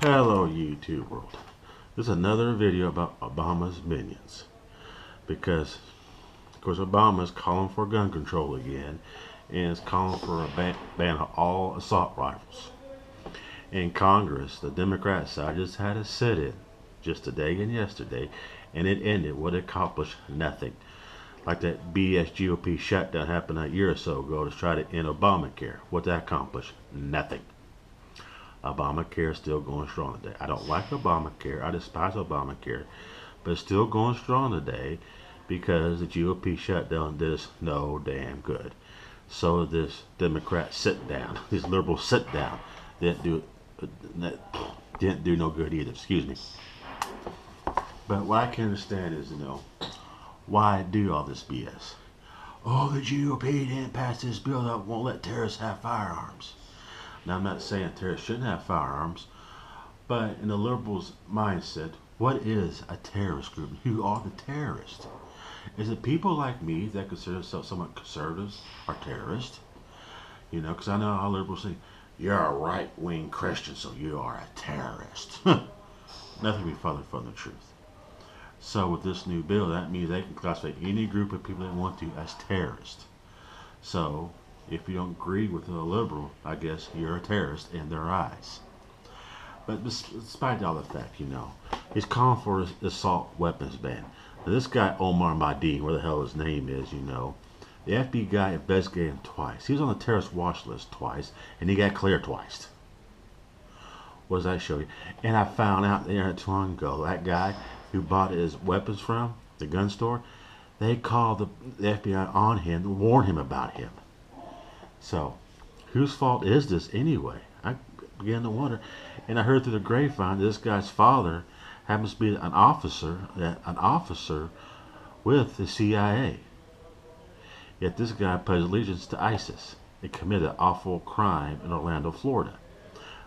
Hello YouTube world. This is another video about Obama's minions. Because, of course, Obama is calling for gun control again. And is calling for a ban of all assault rifles. In Congress, the Democrat side just had a sit-in. Just today and yesterday. And it ended what accomplished nothing. Like that BS GOP shutdown happened a year or so ago to try to end Obamacare. What that accomplished? Nothing. Obamacare is still going strong today. I don't like Obamacare. I despise Obamacare. But it's still going strong today because the GOP shutdown did us no damn good. So this Democrat sit down, this liberal sit down, didn't do no good either. Excuse me. But what I can understand is, why do all this BS? Oh, the GOP didn't pass this bill that won't let terrorists have firearms. Now, I'm not saying terrorists shouldn't have firearms, but in the liberals' mindset, what is a terrorist group? Who are the terrorists? Is it people like me that consider themselves somewhat conservatives are terrorists? Because I know how liberals say, you're a right-wing Christian, so you are a terrorist. Nothing can be further from the truth. So with this new bill, that means they can classify any group of people they want to as terrorists. So if you don't agree with the liberal, I guess you're a terrorist in their eyes. But despite all the fact, he's calling for an assault weapons ban. Now, this guy, Omar Mahdi, where the hell his name is, the FBI guy investigated him twice. He was on the terrorist watch list twice, and he got cleared twice. What does that show you? And I found out there not too long ago, that guy who bought his weapons from the gun store, they called the FBI on him to warn him about him. So, whose fault is this anyway? I began to wonder. And I heard through the grapevine this guy's father happens to be an officer with the CIA. Yet this guy pledged allegiance to ISIS and committed an awful crime in Orlando, Florida.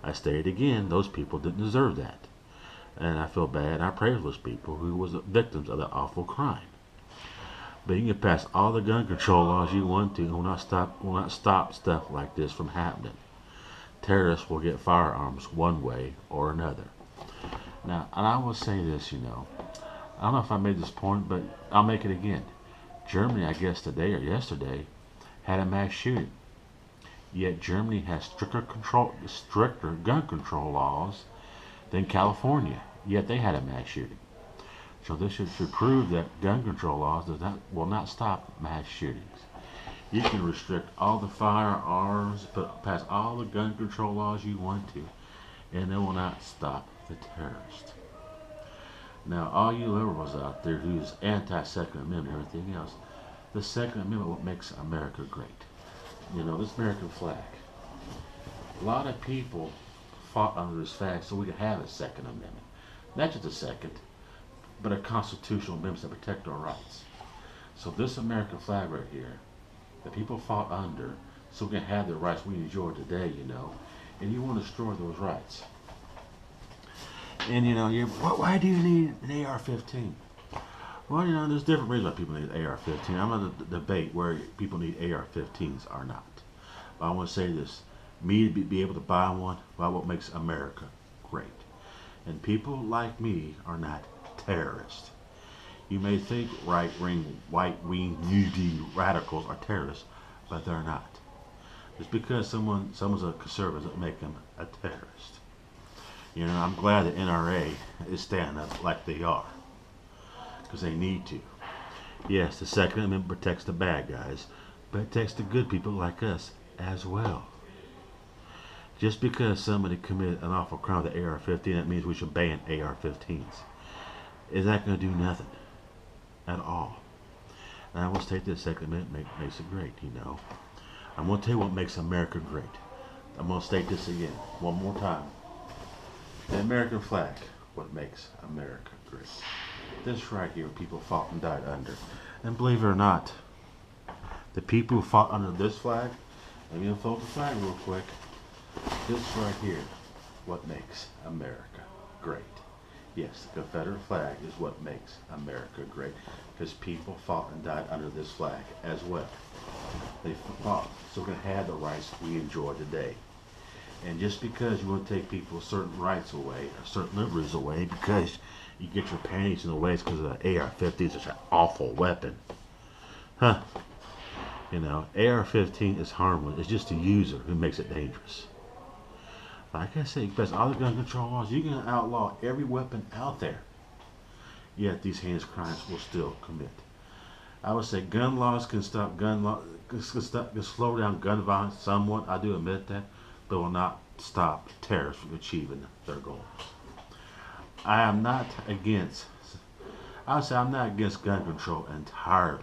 I stated again, those people didn't deserve that. And I feel bad, and I pray for those people who was victims of that awful crime. But you can pass all the gun control laws you want to, and will not stop stuff like this from happening. Terrorists will get firearms one way or another. Now, and I will say this, I don't know if I made this point, but I'll make it again. Germany, I guess today or yesterday, had a mass shooting. Yet Germany has stricter gun control laws than California. Yet they had a mass shooting. So this should prove that gun control laws will not stop mass shootings. You can restrict all the firearms, pass all the gun control laws you want to, and they will not stop the terrorists. Now, all you liberals out there who's anti-Second Amendment and everything else, the Second Amendment what makes America great. This American flag. A lot of people fought under this flag so we could have a Second Amendment. Not just a second, but a constitutional amendments that protect our rights. So this American flag right here, the people fought under so we can have the rights we enjoy today, and you want to destroy those rights. And why do you need an AR-15? Well, there's different reasons why people need an AR-15. I'm going to debate where people need AR-15s or not. But I want to say this, me to be able to buy one, well, what makes America great. And people like me are not terrorists. You may think right-wing, white-wing, radicals are terrorists, but they're not. Just because someone's a conservative doesn't make them a terrorist. I'm glad the NRA is standing up like they are, because they need to. Yes, the Second Amendment protects the bad guys, but it protects the good people like us as well. Just because somebody committed an awful crime with the AR-15, that means we should ban AR-15s. Is that going to do nothing at all? And I will state that Second Amendment makes it great, I'm going to tell you what makes America great. I'm going to state this again, one more time. The American flag, what makes America great. This right here, people fought and died under. And believe it or not, the people who fought under this flag, let me unfold the flag real quick. This right here, what makes America great. Yes, the Confederate flag is what makes America great, because people fought and died under this flag as well. They fought so we can have the rights we enjoy today. And just because you want to take people's certain rights away or certain liberties away because you get your panties in the way because of the AR-15 is such an awful weapon. Huh. You know, AR-15 is harmless. It's just the user who makes it dangerous. Like I say, because all the gun control laws, you can outlaw every weapon out there. Yet these heinous crimes will still commit. I would say gun laws can stop gun law, can slow down gun violence somewhat. I do admit that, but will not stop terrorists from achieving their goals. I am not against. I would say I'm not against gun control entirely.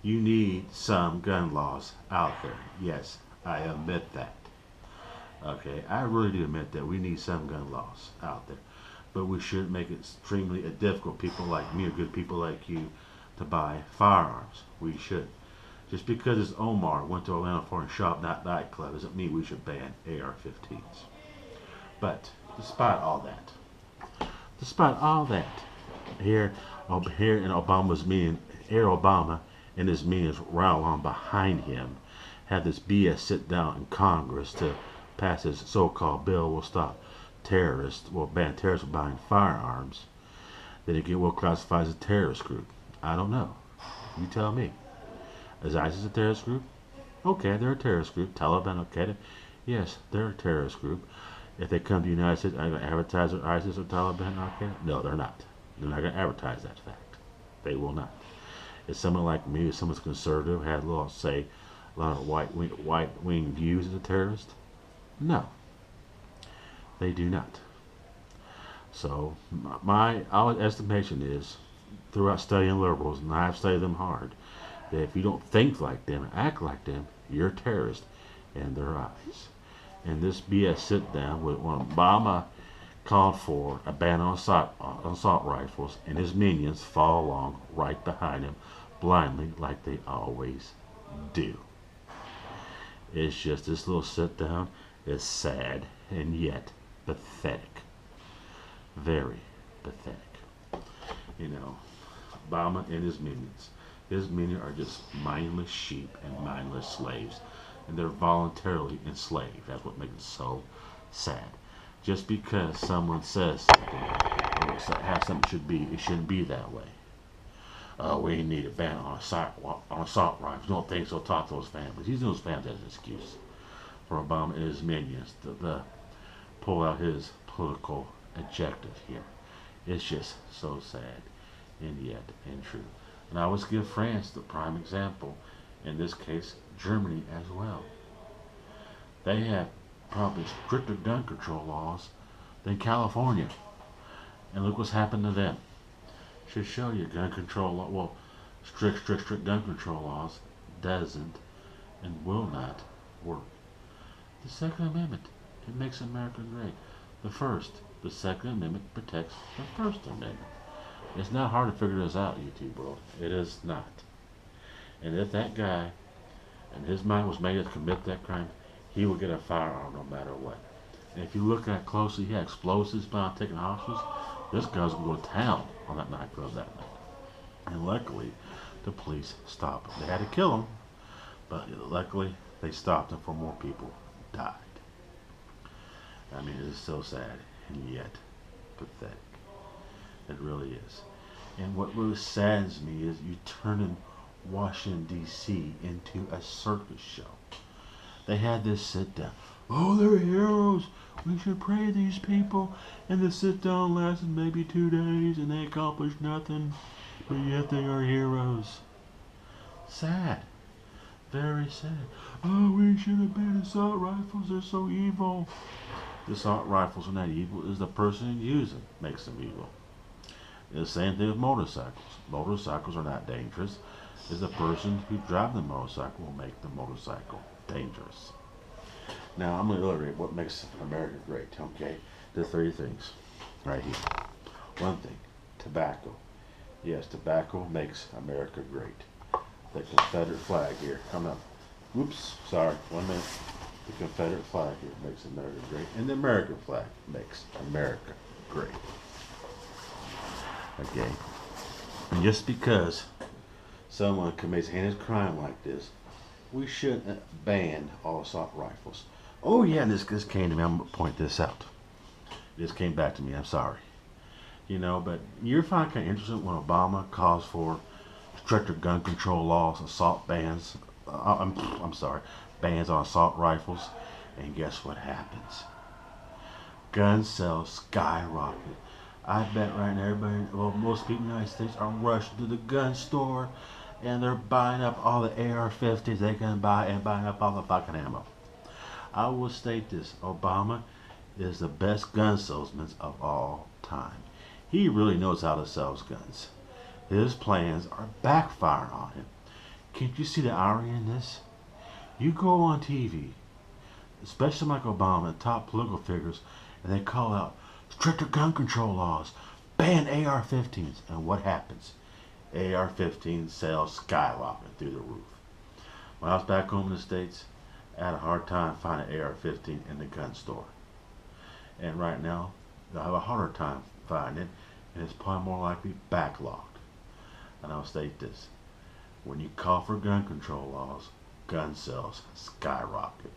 You need some gun laws out there. Yes, I admit that. Okay, I really do admit that we need some gun laws out there, but we shouldn't make it extremely difficult for people like me or good people like you to buy firearms. We should. Just because it's Omar went to Orlando for a shop, not nightclub, doesn't mean we should ban AR-15s. But despite all that, here, here in Obama's meeting, here Obama and his minions right along behind him had this BS sit down in Congress to pass this so-called bill will stop terrorists, will ban terrorists from buying firearms. Then it will classify as a terrorist group. I don't know. You tell me. Is ISIS a terrorist group? Okay, they're a terrorist group. Taliban, okay. Yes, they're a terrorist group. If they come to the United States, are they going to advertise that ISIS or Taliban? Okay. No, they're not. They're not going to advertise that fact. They will not. If someone like me, if someone's conservative, had a little, say, a lot of white wing views as a terrorist, no, they do not. So my our estimation is, throughout studying liberals, and I've studied them hard, that if you don't think like them and act like them, you're a terrorist in their eyes. And this BS sit down with when Obama called for a ban on assault rifles, and his minions follow along right behind him blindly like they always do. It's just this little sit down is sad and yet pathetic. Very pathetic. You know, Obama and his minions. His minions are just mindless sheep and mindless slaves. And they're voluntarily enslaved. That's what makes it so sad. Just because someone says something or has something should be, it shouldn't be that way. We need a ban on assault rifles. Don't think so. Talk to those families. Using those families as an excuse for Obama and his minions to pull out his political objective here. It's just so sad and yet and true. And I always give France the prime example. In this case, Germany as well. They have probably stricter gun control laws than California. And look what's happened to them. Should show you gun control law. Well, strict gun control laws doesn't and will not work. The Second Amendment, it makes America great. The Second Amendment protects the First Amendment. It's not hard to figure this out, YouTube world. It is not. And if that guy and his mind was made to commit that crime, he will get a firearm no matter what. And if you look at it closely, he had explosives behind taking hostages. This guy's going to go to town on that nightclub that night. And luckily, the police stopped him. They had to kill him, but luckily they stopped him before more people died. I mean, it is so sad and yet pathetic. It really is. And what really saddens me is you turning Washington, D.C. into a circus show. They had this sit down. Oh, they're heroes. We should pray these people. And the sit down lasted maybe 2 days and they accomplished nothing. But yet they are heroes. Sad. Very sad. Oh, we should have banned assault rifles. They're so evil. The assault rifles are not evil. It's the person who uses them makes them evil. The same thing with motorcycles. Motorcycles are not dangerous. It's the person who drives the motorcycle will make the motorcycle dangerous. Now, I'm going to illustrate what makes America great, okay? The 3 things right here. One thing, tobacco. Yes, tobacco makes America great. The Confederate flag here. Come up. Whoops, sorry, 1 minute. The Confederate flag here makes America great. And the American flag makes America great. Okay? And just because someone commits a heinous crime like this, we shouldn't ban all assault rifles. Oh yeah, and this came to me. I'm gonna point this out. This came back to me. I'm sorry. But you find kind of interesting when Obama calls for stricter gun control laws, assault bans. I'm sorry, bans on assault rifles, and guess what happens? Gun sales skyrocket. I bet right now everybody, well, most people in the United States are rushing to the gun store, and they're buying up all the AR-15s they can buy and buying up all the fucking ammo. I will state this: Obama is the best gun salesman of all time. He really knows how to sell guns. His plans are backfiring on him. Can't you see the irony in this? You go on TV, especially like Obama and top political figures, and they call out stricter gun control laws, ban AR-15s, and what happens? AR-15 sales skyrocket through the roof. When I was back home in the States, I had a hard time finding AR-15 in the gun store. And right now, I have a harder time finding it, and it's probably more likely backlogged. And I'll state this: when you call for gun control laws, gun sales skyrocket.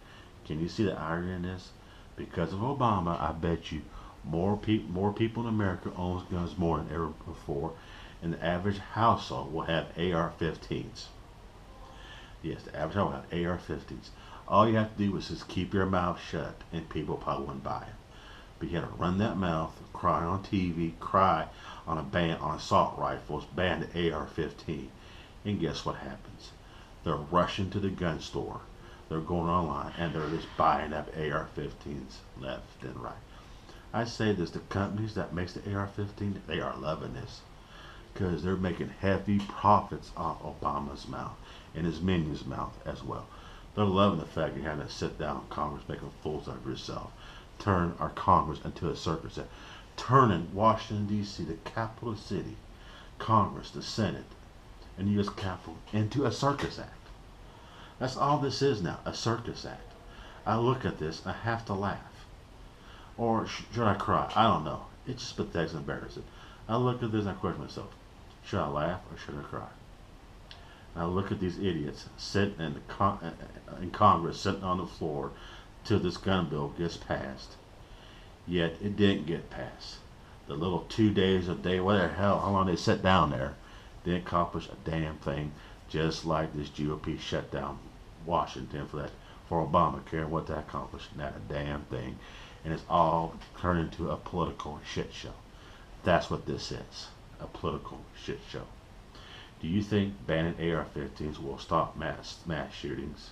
Can you see the irony in this? Because of Obama, I bet you more people in America owns guns more than ever before, and the average household will have AR-15s. Yes, the average household will have AR-15s. All you have to do is just keep your mouth shut, and people probably wouldn't buy it. But you got to run that mouth, cry on TV, cry on a ban on assault rifles, ban the AR-15, and guess what happens? They're rushing to the gun store. They're going online and they're just buying up AR-15s left and right. I say this: the companies that makes the AR-15, they are loving this because they're making heavy profits off Obama's mouth and his minions' mouth as well. They're loving the fact you have to sit down in Congress making fools of yourself, turn our Congress into a circus, turning Washington D.C., the capital city, Congress, the Senate, and U.S. Capitol into a circus act. That's all this is now, a circus act. I look at this, I have to laugh. Or should I cry? I don't know. It's just pathetic and embarrassing. I look at this and I question myself: should I laugh or should I cry? And I look at these idiots sitting in Congress, sitting on the floor till this gun bill gets passed. Yet it didn't get passed. The little 2 days a day, whatever the hell, how long they sat down there, didn't accomplish a damn thing. Just like this GOP shut down Washington for Obamacare, what that accomplished? Not a damn thing. And it's all turned into a political shit show. That's what this is, a political shit show. Do you think banning AR-15s will stop mass shootings?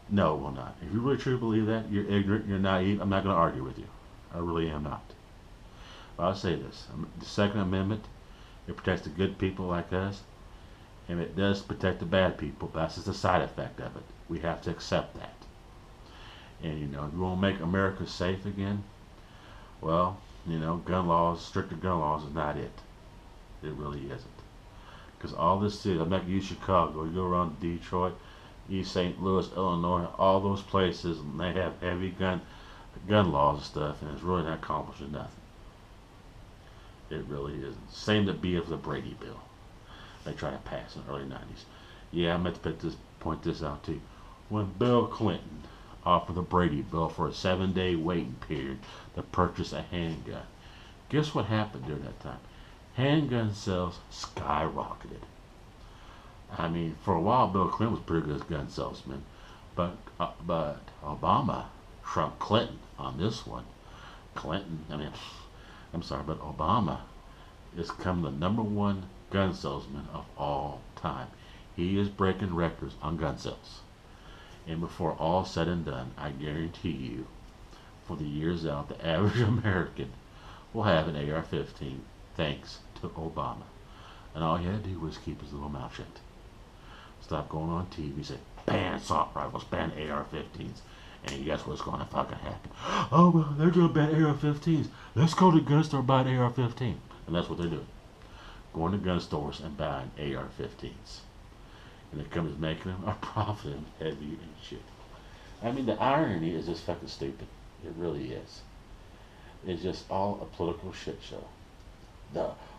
No, it will not. If you really truly believe that, you're ignorant, you're naive. I'm not going to argue with you. I really am not. But I'll say this: the Second Amendment, it protects the good people like us, and it does protect the bad people. But that's just a side effect of it. We have to accept that. And if you want to make America safe again, well, gun laws, stricter gun laws is not it. It really isn't. Because all this cities, I'm not going to use Chicago. You go around Detroit, East St. Louis, Illinois, all those places, and they have heavy gun laws and stuff, and it's really not accomplishing nothing. It really isn't. Same to be of the Brady Bill they tried to pass in the early 90s. Yeah, I meant to point this out too. When Bill Clinton offered the Brady Bill for a 7-day waiting period to purchase a handgun, guess what happened during that time? Handgun sales skyrocketed. I mean, for a while, Bill Clinton was a pretty good gun salesman, but Obama trumped Clinton on this one. I'm sorry, but Obama is become the #1 gun salesman of all time. He is breaking records on gun sales. And before all said and done, I guarantee you, for the years out, the average American will have an AR-15 thanks to Obama. And all he had to do was keep his little mouth shut. Stop going on TV, say, ban assault rifles, ban AR-15s. And guess what's going to fucking happen? Oh, well, they're going to ban AR-15s. Let's go to the gun store and buy an AR-15. And that's what they're doing. Going to gun stores and buying AR-15s. And the companies making them are profiting heavy and shit. I mean, the irony is just fucking stupid. It really is. It's just all a political shit show.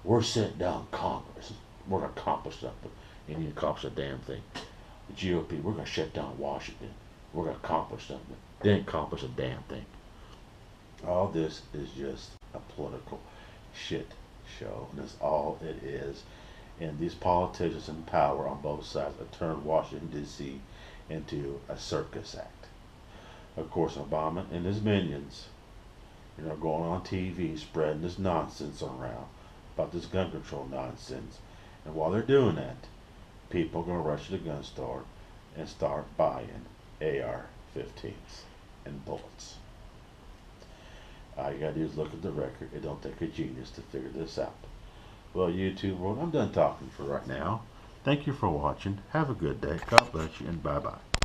We're sitting down Congress. We're going to accomplish something. And you accomplish a damn thing. The GOP, we're going to shut down Washington. we're going to accomplish something. They didn't accomplish a damn thing. All this is just a political shit show, and that's all it is. And these politicians in power on both sides have turned Washington, D.C. into a circus act. Of course, Obama and his minions, going on TV spreading this nonsense around about this gun control nonsense. And while they're doing that, people are going to rush to the gun store and start buying AR-15s and bullets. All you gotta do is look at the record. It don't take a genius to figure this out. Well, YouTube world, I'm done talking for right now. Thank you for watching. Have a good day. God bless you, and bye-bye.